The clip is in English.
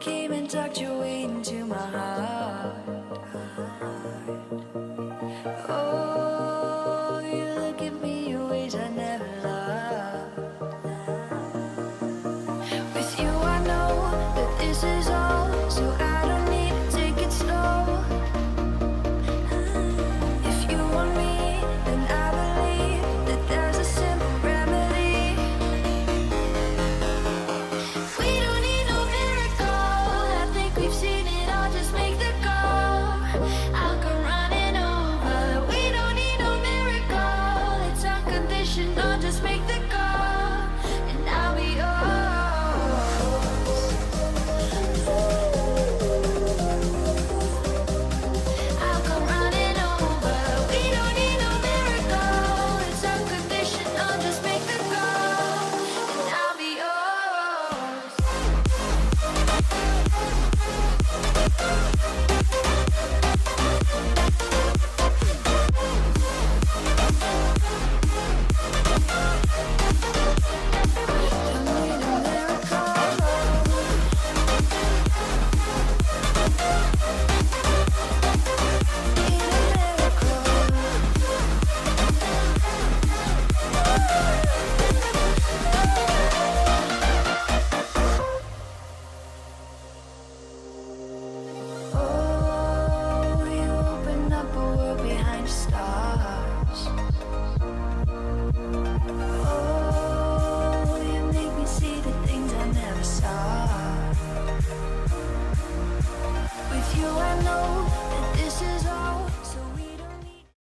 came and tucked your way into my heart. Oh, you look at me in ways I never loved. With you I know that this is